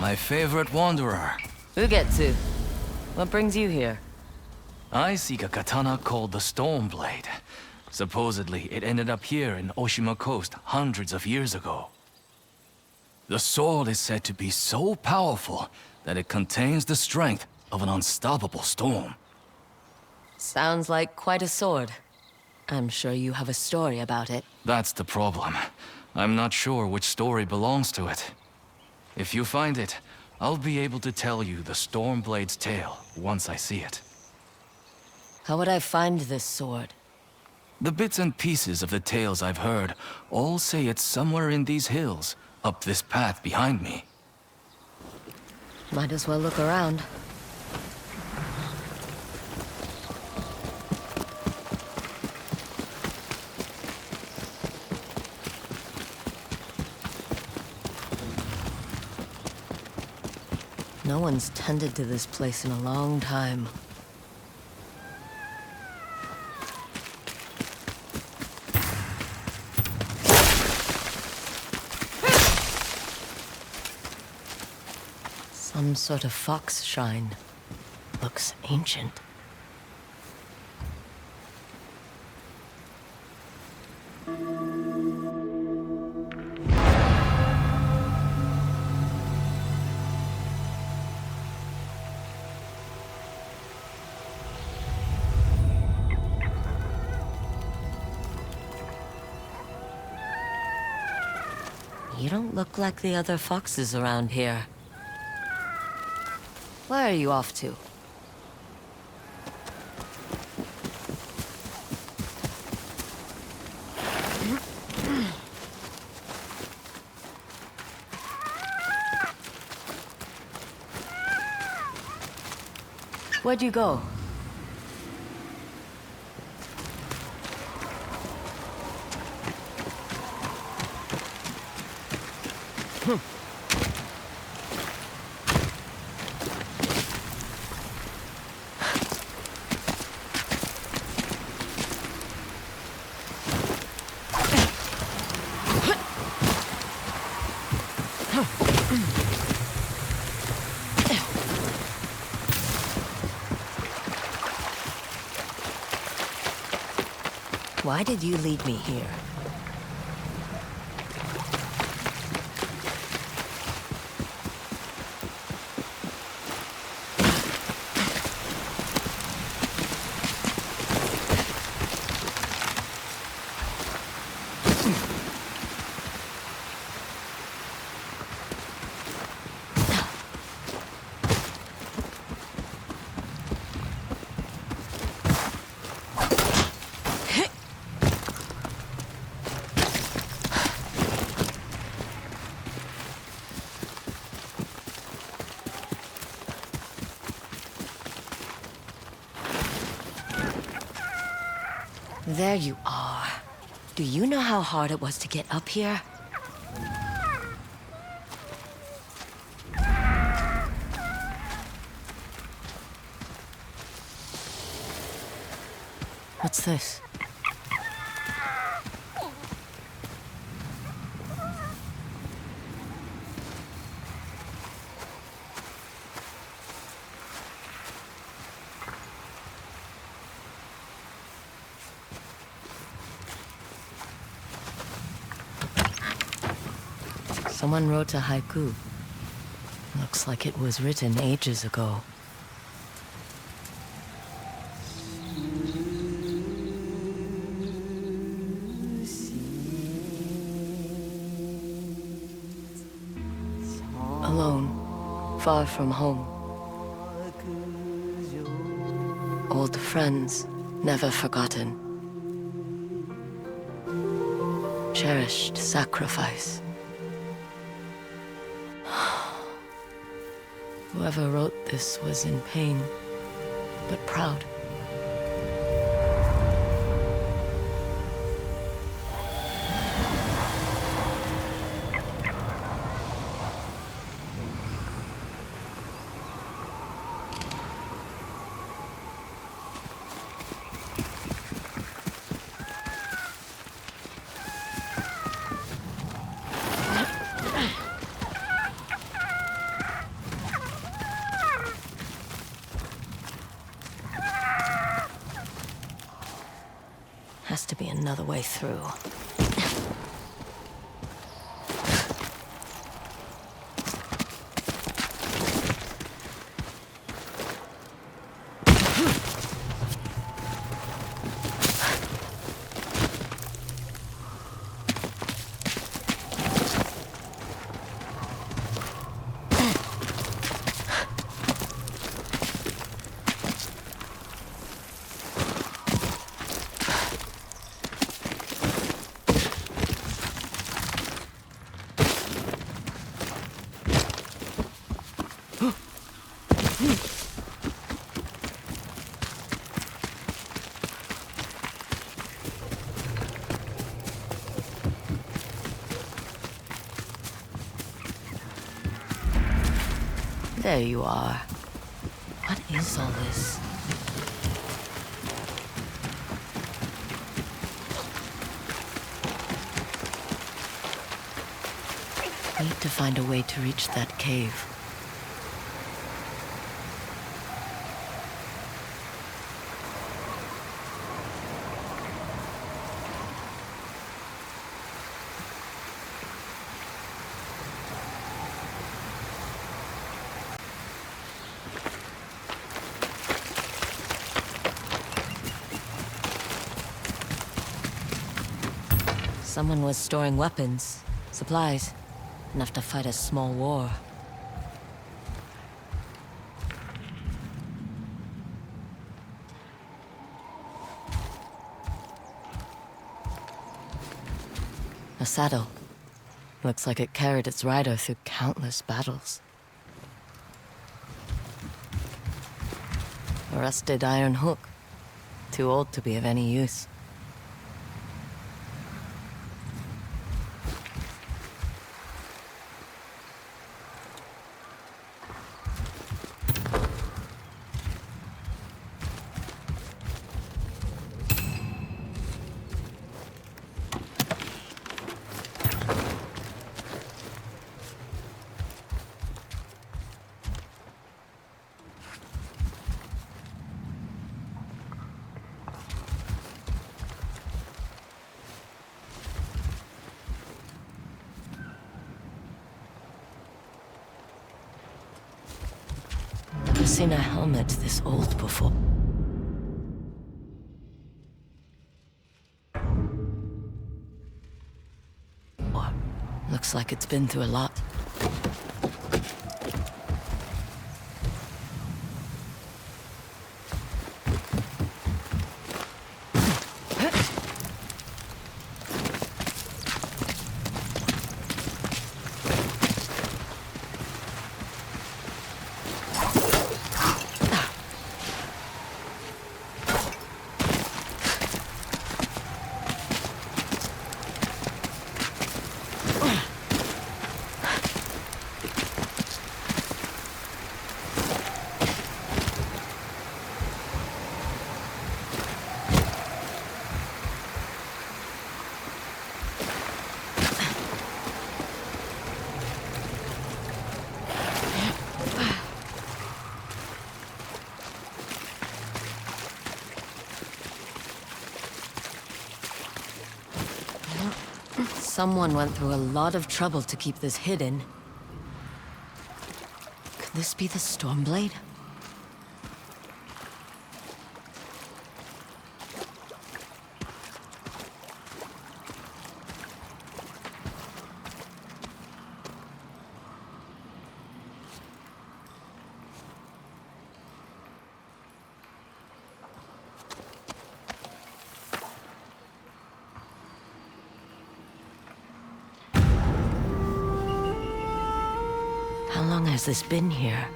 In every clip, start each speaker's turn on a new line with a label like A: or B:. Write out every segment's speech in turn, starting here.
A: my favorite wanderer.
B: Ugetsu, what brings you here?
A: I seek a katana called the Stormblade. Supposedly, it ended up here in Oshima Coast hundreds of years ago. The sword is said to be so powerful that it contains the strength of an unstoppable storm.
B: Sounds like quite a sword. I'm sure you have a story about it.
A: That's the problem. I'm not sure which story belongs to it. If you find it, I'll be able to tell you the Stormblade's tale once I see it.
B: How would I find this sword?
A: The bits and pieces of the tales I've heard all say it's somewhere in these hills, up this path behind me.
B: Might as well look around. No one's tended to this place in a long time. Some sort of fox shrine. Looks ancient. You don't look like the other foxes around here. Where are you off to? Where'd you go? Why did you lead me here? There you are. Do you know how hard it was to get up here? What's this? Someone wrote a haiku. Looks like it was written ages ago. Alone, far from home. Old friends, never forgotten. Cherished sacrifice. Whoever wrote this was in pain, but proud. Has to be another way through. There you are. What is all this? Need to find a way to reach that cave. Someone was storing weapons, supplies, enough to fight a small war. A saddle. Looks like it carried its rider through countless battles. A rusted iron hook. Too old to be of any use. Never seen a helmet this old before. Looks like it's been through a lot. Someone went through a lot of trouble to keep this hidden. Could this be the Stormblade? How long has this been here?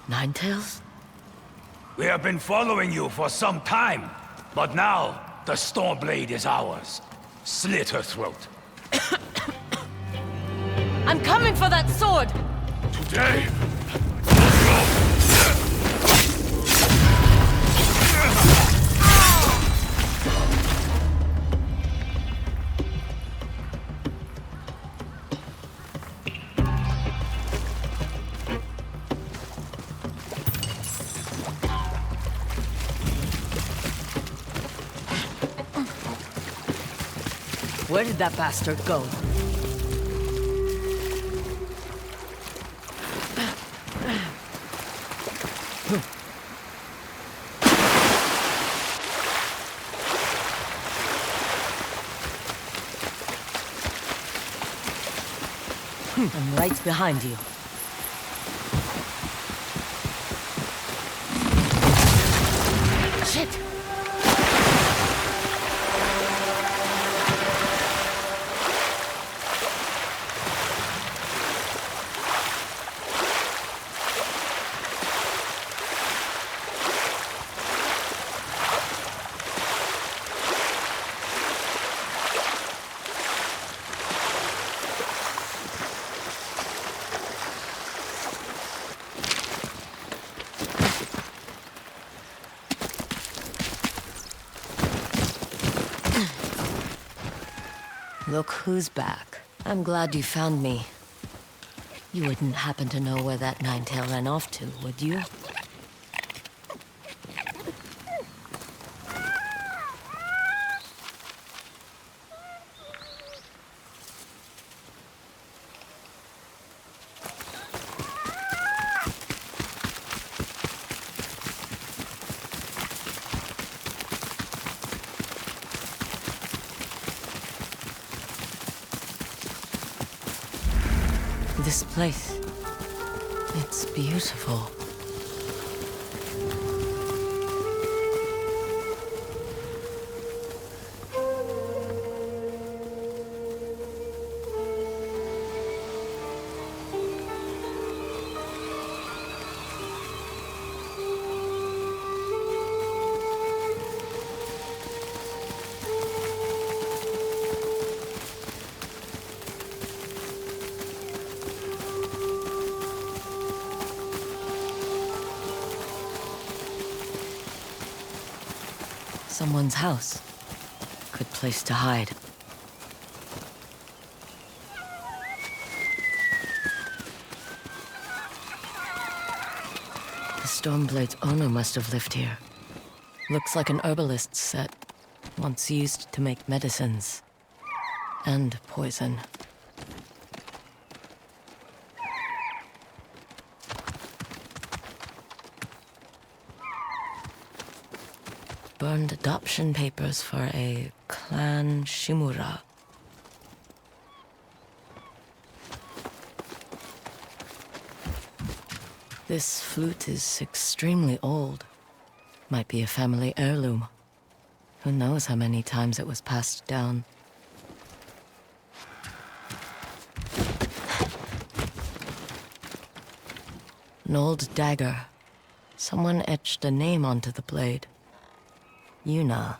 B: Ninetales?
C: We have been following you for some time, but now the Stormblade is ours. Slit her throat.
B: I'm coming for that sword!
C: Today!
B: Where did that bastard go? I'm right behind you. Shit! Look who's back. I'm glad you found me. You wouldn't happen to know where that nine-tail ran off to, would you? This place, it's beautiful. Someone's house. Good place to hide. The Stormblade's owner must have lived here. Looks like an herbalist's set, once used to make medicines. And poison. Burned adoption papers for a clan Shimura. This flute is extremely old. Might be a family heirloom. Who knows how many times it was passed down. An old dagger. Someone etched a name onto the blade. Yuna.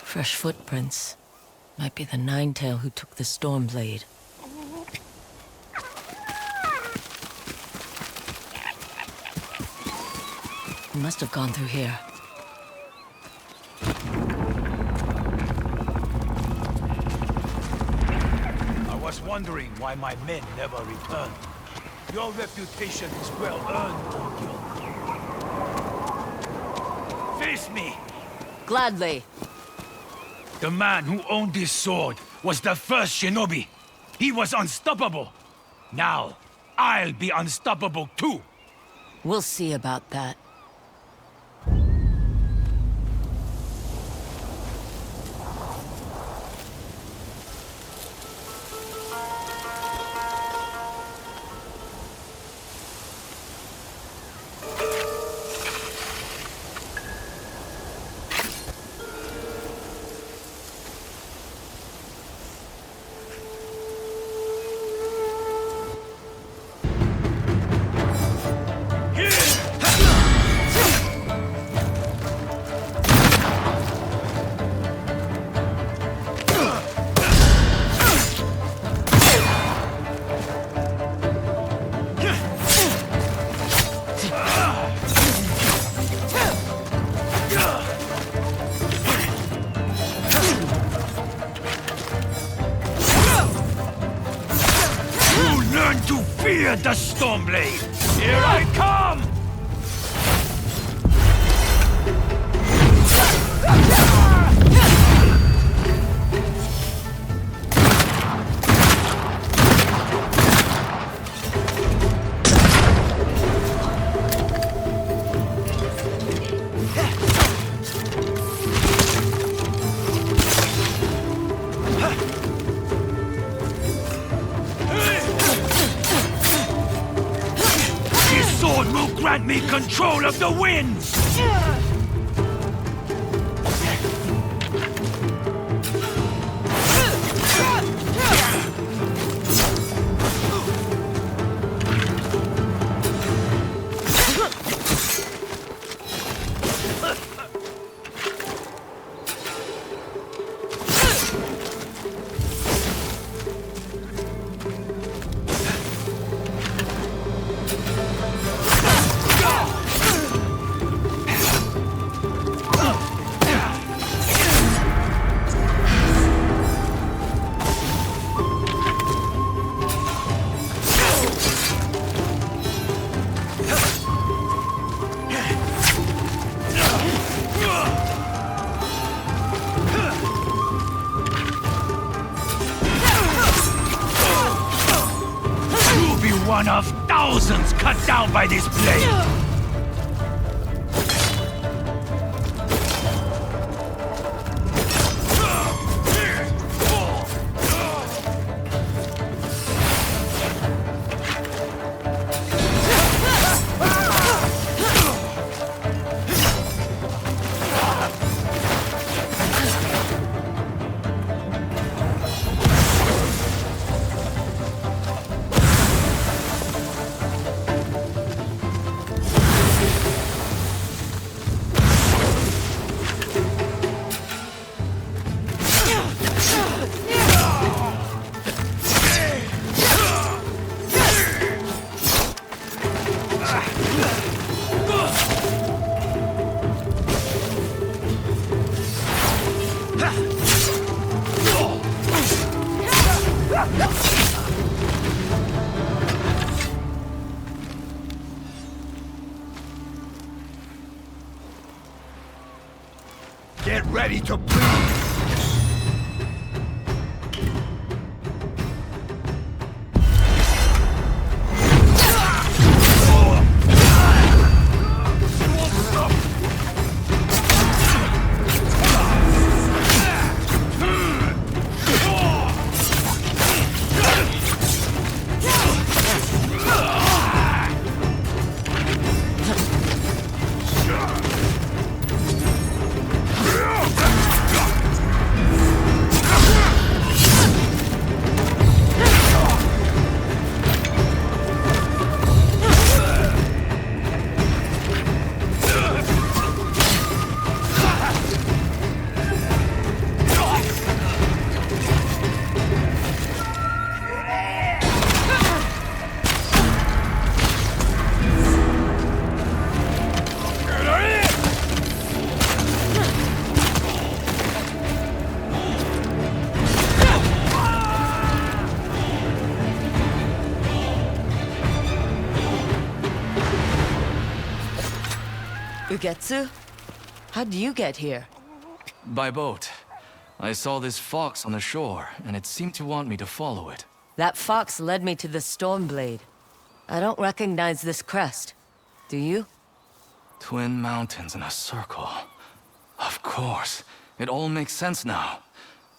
B: Fresh footprints. Might be the Ninetail who took the Stormblade. He must have gone through here.
C: I was wondering why my men never returned. Your reputation is well earned, Duel. Face me!
B: Gladly.
C: The man who owned this sword was the first shinobi. He was unstoppable. Now, I'll be unstoppable too.
B: We'll see about that.
C: to fear the Stormblade! Here I come! Grant me control of the winds! One of thousands cut down by this blade! Get ready to bleed!
B: Ugetsu? How'd you get here?
A: By boat. I saw this fox on the shore, and it seemed to want me to follow it.
B: That fox led me to the Stormblade. I don't recognize this crest. Do you?
A: Twin mountains in a circle. Of course. It all makes sense now.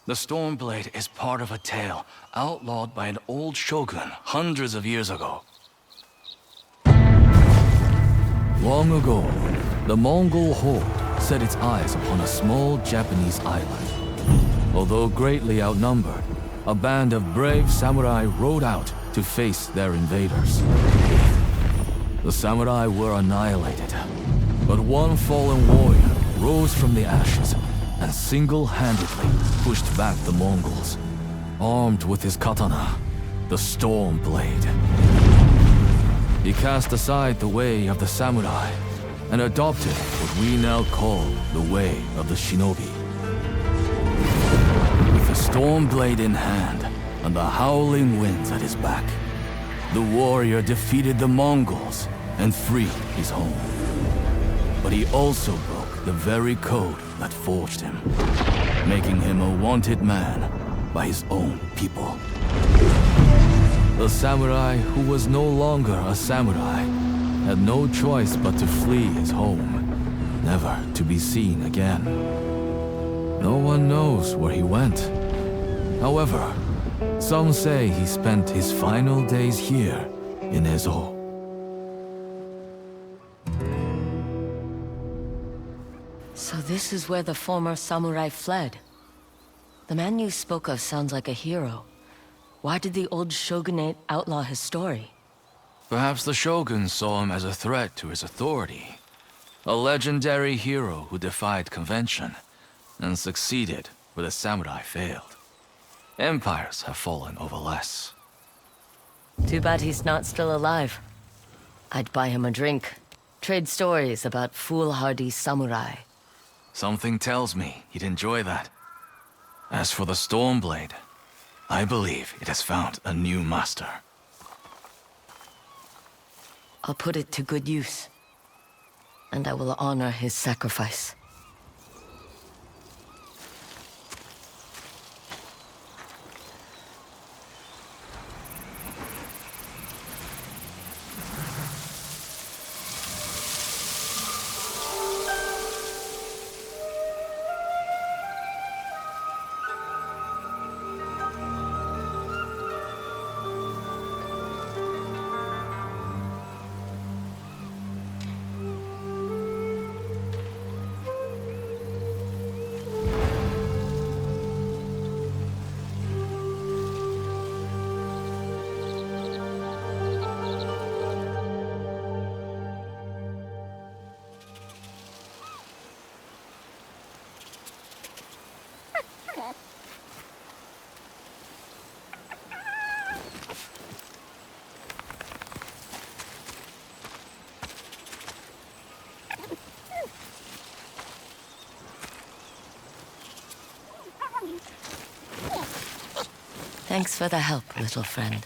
A: The Stormblade is part of a tale outlawed by an old shogun hundreds of years ago. Long ago, the Mongol horde set its eyes upon a small Japanese island. Although greatly outnumbered, a band of brave samurai rode out to face their invaders. The samurai were annihilated, but one fallen warrior rose from the ashes and single-handedly pushed back the Mongols, armed with his katana, the Stormblade. He cast aside the way of the samurai and adopted what we now call the way of the shinobi. With the Stormblade in hand and the howling winds at his back, The warrior defeated the Mongols and freed his home. But he also broke the very code that forged him, making him a wanted man by his own people. The samurai who was no longer a samurai had no choice but to flee his home, never to be seen again. No one knows where he went. However, some say he spent his final days here in Ezo.
B: So this is where the former samurai fled. The man you spoke of sounds like a hero. Why did the old shogunate outlaw his story?
A: Perhaps the shogun saw him as a threat to his authority. A legendary hero who defied convention and succeeded where the samurai failed. Empires have fallen over less.
B: Too bad he's not still alive. I'd buy him a drink, trade stories about foolhardy samurai.
A: Something tells me he'd enjoy that. As for the Stormblade, I believe it has found a new master.
B: I'll put it to good use. And I will honor his sacrifice. Thanks for the help, little friend.